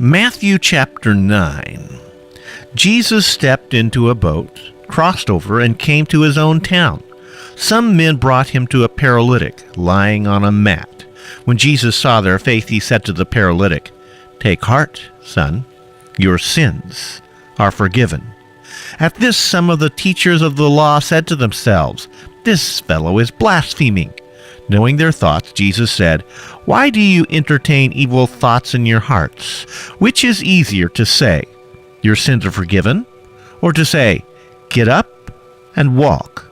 Matthew chapter 9. Jesus stepped into a boat, crossed over, and came to his own town. Some men brought him to a paralytic, lying on a mat. When Jesus saw their faith, he said to the paralytic, "Take heart, son, your sins are forgiven." At this, some of the teachers of the law said to themselves, "This fellow is blaspheming." Knowing their thoughts, Jesus said, "Why do you entertain evil thoughts in your hearts? Which is easier to say, 'Your sins are forgiven,' or to say, 'Get up and walk'?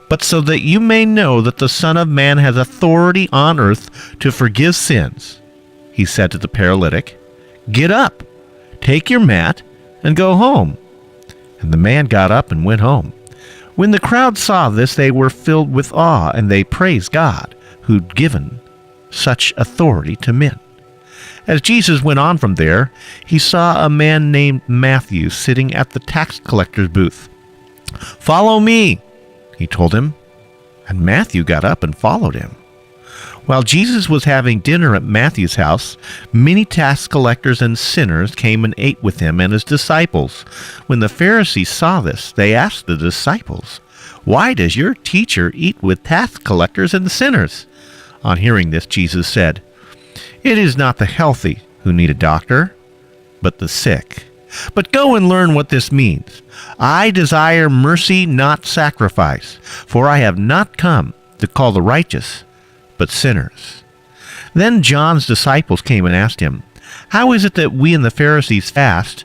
But so that you may know that the Son of Man has authority on earth to forgive sins," he said to the paralytic, "Get up, take your mat, and go home." And the man got up and went home. When the crowd saw this, they were filled with awe, and they praised God, who'd given such authority to men. As Jesus went on from there, he saw a man named Matthew sitting at the tax collector's booth. "Follow me," he told him, and Matthew got up and followed him. While Jesus was having dinner at Matthew's house, many tax collectors and sinners came and ate with him and his disciples. When the Pharisees saw this, they asked the disciples, "Why does your teacher eat with tax collectors and sinners?" On hearing this, Jesus said, "It is not the healthy who need a doctor, but the sick. But go and learn what this means. I desire mercy, not sacrifice, for I have not come to call the righteous, but sinners." Then John's disciples came and asked him, "How is it that we and the Pharisees fast,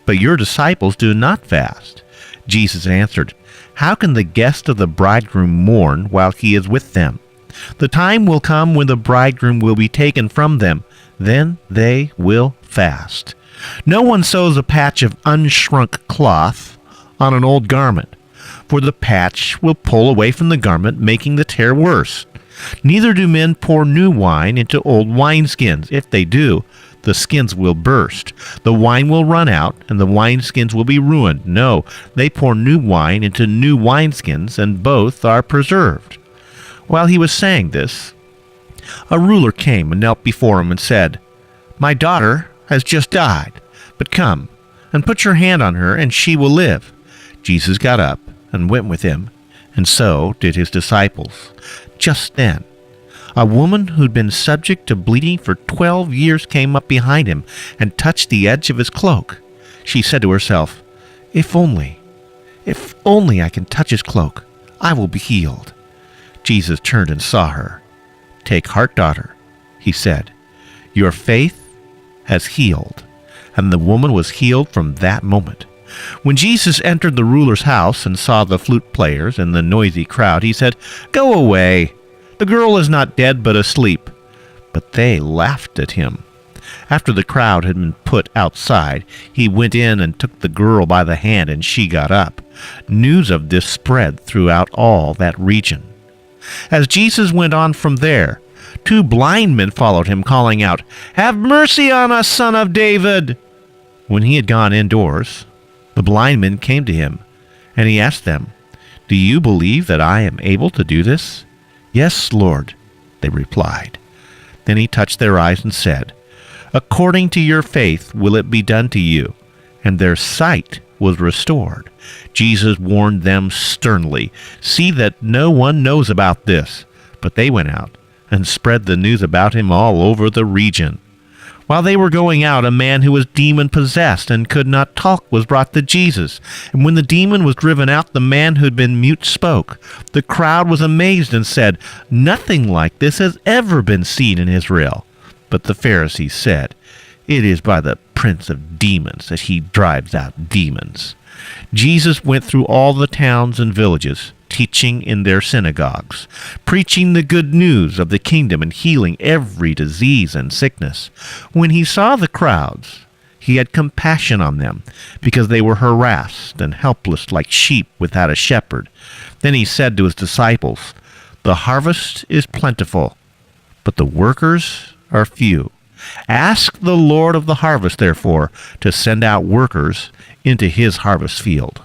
but your disciples do not fast?" Jesus answered, "How can the guest of the bridegroom mourn while he is with them? The time will come when the bridegroom will be taken from them. Then they will fast. No one sews a patch of unshrunk cloth on an old garment, for the patch will pull away from the garment, making the tear worse. Neither do men pour new wine into old wineskins. If they do, the skins will burst. The wine will run out, and the wineskins will be ruined. No, they pour new wine into new wineskins, and both are preserved." While he was saying this, a ruler came and knelt before him and said, "My daughter has just died, but come and put your hand on her, and she will live." Jesus got up and went with him, and so did his disciples. Just then, a woman who'd been subject to bleeding for 12 years came up behind him and touched the edge of his cloak. She said to herself, if only I can touch his cloak, I will be healed." Jesus turned and saw her. "Take heart, daughter," he said. "Your faith has healed." And the woman was healed from that moment. When Jesus entered the ruler's house and saw the flute players and the noisy crowd, he said, "Go away. The girl is not dead but asleep." But they laughed at him. After the crowd had been put outside, he went in and took the girl by the hand, and she got up. News of this spread throughout all that region. As Jesus went on from there, 2 blind men followed him, calling out, "Have mercy on us, Son of David!" When he had gone indoors, the blind men came to him, and he asked them, "Do you believe that I am able to do this?" "Yes, Lord," they replied. Then he touched their eyes and said, "According to your faith will it be done to you." And their sight was restored. Jesus warned them sternly, "See that no one knows about this." But they went out and spread the news about him all over the region. While they were going out, a man who was demon-possessed and could not talk was brought to Jesus. And when the demon was driven out, the man who had been mute spoke. The crowd was amazed and said, "Nothing like this has ever been seen in Israel." But the Pharisees said, "It is by the prince of demons that he drives out demons." Jesus went through all the towns and villages, teaching in their synagogues, preaching the good news of the kingdom and healing every disease and sickness. When he saw the crowds, he had compassion on them, because they were harassed and helpless like sheep without a shepherd. Then he said to his disciples, "The harvest is plentiful, but the workers are few. Ask the Lord of the harvest, therefore, to send out workers into his harvest field."